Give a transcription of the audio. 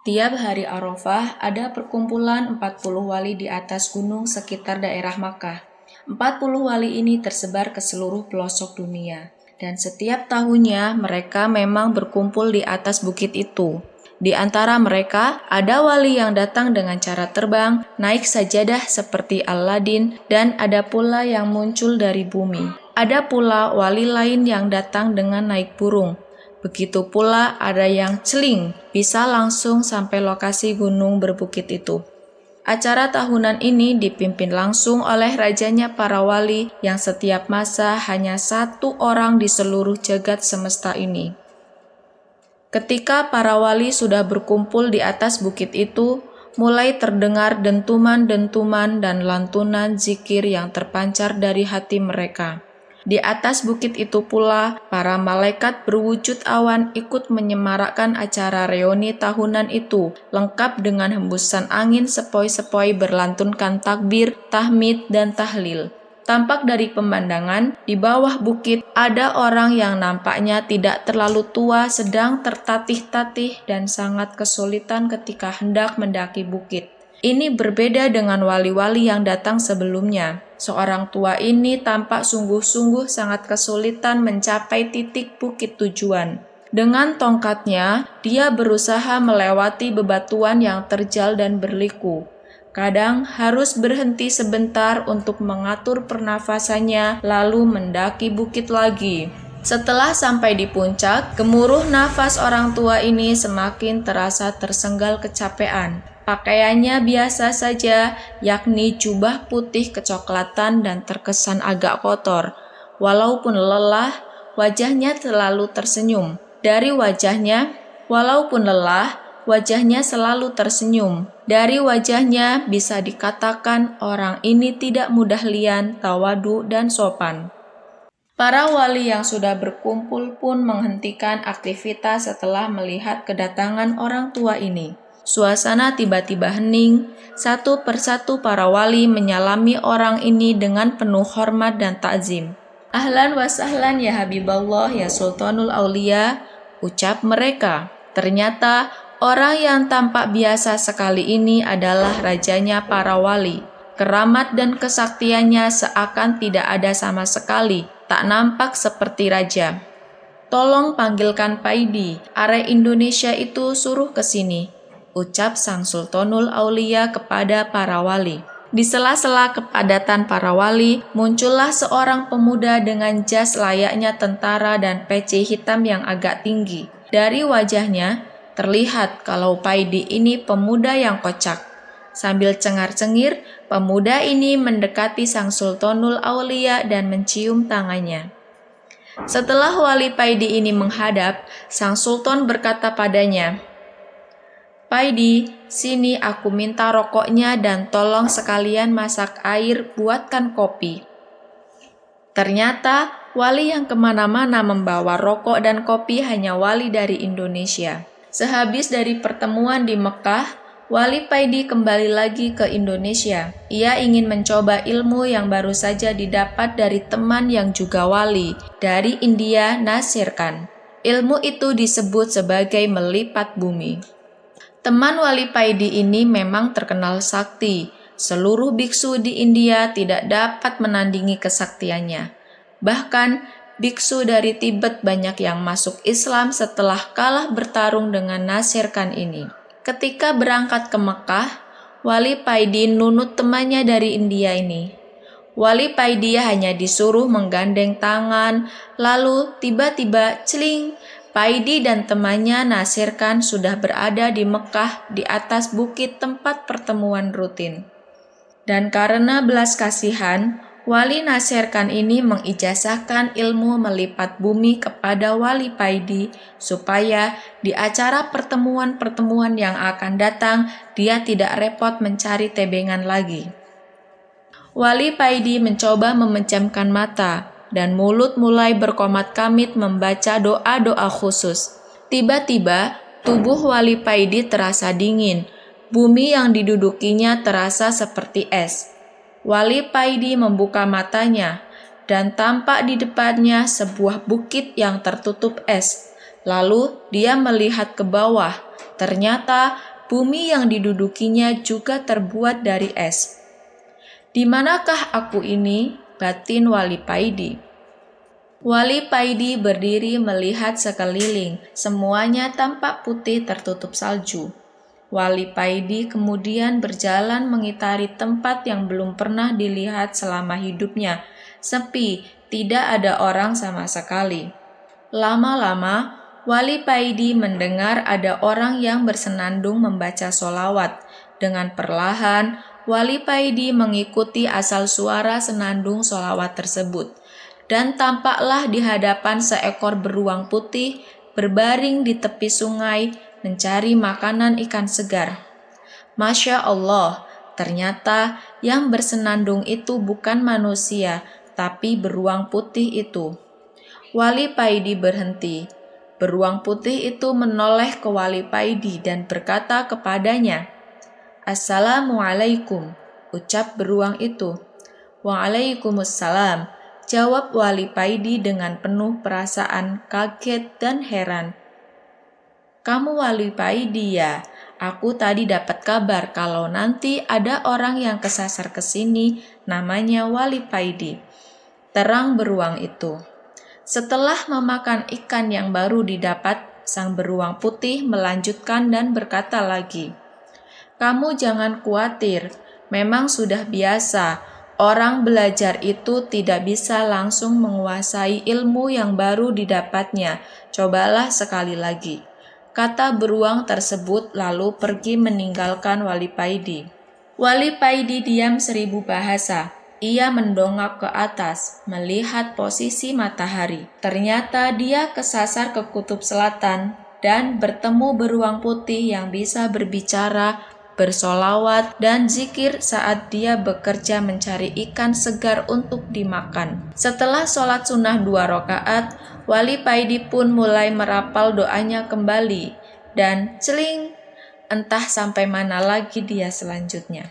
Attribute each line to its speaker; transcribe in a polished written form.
Speaker 1: Tiap hari Arafah ada perkumpulan 40 wali di atas gunung sekitar daerah Makkah. 40 wali ini tersebar ke seluruh pelosok dunia. Dan setiap tahunnya mereka memang berkumpul di atas bukit itu. Di antara mereka ada wali yang datang dengan cara terbang, naik sajadah seperti Aladin, dan ada pula yang muncul dari bumi. Ada pula wali lain yang datang dengan naik burung. Begitu pula ada yang celing, bisa langsung sampai lokasi gunung berbukit itu. Acara tahunan ini dipimpin langsung oleh rajanya para wali yang setiap masa hanya satu orang di seluruh jagat semesta ini. Ketika para wali sudah berkumpul di atas bukit itu, mulai terdengar dentuman-dentuman dan lantunan zikir yang terpancar dari hati mereka. Di atas bukit itu pula, para malaikat berwujud awan ikut menyemarakkan acara reuni tahunan itu, lengkap dengan hembusan angin sepoi-sepoi berlantunkan takbir, tahmid, dan tahlil. Tampak dari pemandangan, di bawah bukit ada orang yang nampaknya tidak terlalu tua sedang tertatih-tatih dan sangat kesulitan ketika hendak mendaki bukit. Ini berbeda dengan wali-wali yang datang sebelumnya. Seorang tua ini tampak sungguh-sungguh sangat kesulitan mencapai titik bukit tujuan. Dengan tongkatnya, dia berusaha melewati bebatuan yang terjal dan berliku. Kadang harus berhenti sebentar untuk mengatur pernafasannya, lalu mendaki bukit lagi. Setelah sampai di puncak, gemuruh nafas orang tua ini semakin terasa tersenggal kecapean. Pakaiannya biasa saja, yakni jubah putih kecoklatan dan terkesan agak kotor. Walaupun lelah, wajahnya selalu tersenyum. Dari wajahnya, wajahnya selalu tersenyum. Dari wajahnya bisa dikatakan orang ini tidak mudah lian, tawadu, dan sopan. Para wali yang sudah berkumpul pun menghentikan aktivitas setelah melihat kedatangan orang tua ini. Suasana tiba-tiba hening. Satu persatu para wali menyalami orang ini dengan penuh hormat dan takzim. Ahlan wa sahlan ya Habiballah ya Sultanul Aulia, ucap mereka. Ternyata orang yang tampak biasa sekali ini adalah rajanya para wali. Keramat dan kesaktiannya seakan tidak ada sama sekali, tak nampak seperti raja. Tolong panggilkan Paidi, are Indonesia itu suruh ke sini, ucap Sang Sultanul Aulia kepada para wali. Di sela-sela kepadatan para wali, muncullah seorang pemuda dengan jas layaknya tentara dan peci hitam yang agak tinggi. Dari wajahnya, terlihat kalau Paidi ini pemuda yang kocak. Sambil cengar-cengir, pemuda ini mendekati Sang Sultanul Aulia dan mencium tangannya. Setelah wali Paidi ini menghadap, Sang Sultan berkata padanya, "Paidi, sini aku minta rokoknya dan tolong sekalian masak air, buatkan kopi." Ternyata wali yang kemana-mana membawa rokok dan kopi hanya wali dari Indonesia. Sehabis dari pertemuan di Mekah, wali Paidi kembali lagi ke Indonesia. Ia ingin mencoba ilmu yang baru saja didapat dari teman yang juga wali dari India, Nasir Khan. Ilmu itu disebut sebagai melipat bumi. Teman wali Paidi ini memang terkenal sakti. Seluruh biksu di India tidak dapat menandingi kesaktiannya. Bahkan, biksu dari Tibet banyak yang masuk Islam setelah kalah bertarung dengan Nasir Khan ini. Ketika berangkat ke Mekah, wali Paidi nunut temannya dari India ini. Wali Paidi hanya disuruh menggandeng tangan, lalu tiba-tiba celing, Paidi dan temannya Nasir Khan sudah berada di Mekah di atas bukit tempat pertemuan rutin. Dan karena belas kasihan, wali Nasir Khan ini mengijazahkan ilmu melipat bumi kepada wali Paidi supaya di acara pertemuan-pertemuan yang akan datang dia tidak repot mencari tebengan lagi. Wali Paidi mencoba memejamkan mata dan mulut mulai berkomat-kamit membaca doa-doa khusus. Tiba-tiba tubuh wali Paidi terasa dingin, bumi yang didudukinya terasa seperti es. Wali Paidi membuka matanya dan tampak di depannya sebuah bukit yang tertutup es. Lalu dia melihat ke bawah. Ternyata bumi yang didudukinya juga terbuat dari es. Di manakah aku ini? Batin Wali Paidi. Wali Paidi berdiri melihat sekeliling, semuanya tampak putih tertutup salju. Wali Paidi kemudian berjalan mengitari tempat yang belum pernah dilihat selama hidupnya. Sepi, tidak ada orang sama sekali. Lama-lama, Wali Paidi mendengar ada orang yang bersenandung membaca solawat. Dengan perlahan, Wali Paidi mengikuti asal suara senandung solawat tersebut. Dan tampaklah di hadapan seekor beruang putih berbaring di tepi sungai mencari makanan ikan segar. Masya Allah, ternyata yang bersenandung itu bukan manusia, tapi beruang putih itu. Wali Paidi berhenti. Beruang putih itu menoleh ke Wali Paidi dan berkata kepadanya, "Assalamualaikum," ucap beruang itu. "Waalaikumsalam," jawab Wali Paidi dengan penuh perasaan kaget dan heran. "Kamu Wali Paidi ya? Aku tadi dapat kabar kalau nanti ada orang yang kesasar ke sini, namanya Wali Paidi," terang beruang itu. Setelah memakan ikan yang baru didapat, sang beruang putih melanjutkan dan berkata lagi, "Kamu jangan khawatir, memang sudah biasa. Orang belajar itu tidak bisa langsung menguasai ilmu yang baru didapatnya. Cobalah sekali lagi," kata beruang tersebut lalu pergi meninggalkan Wali Paidi. Wali Paidi diam 1000 bahasa. Ia mendongak ke atas, melihat posisi matahari. Ternyata dia kesasar ke kutub selatan dan bertemu beruang putih yang bisa berbicara, bersolawat, dan zikir saat dia bekerja mencari ikan segar untuk dimakan. Setelah sholat sunnah 2 rakaat, Wali Paidi pun mulai merapal doanya kembali. Dan celing, entah sampai mana lagi dia selanjutnya.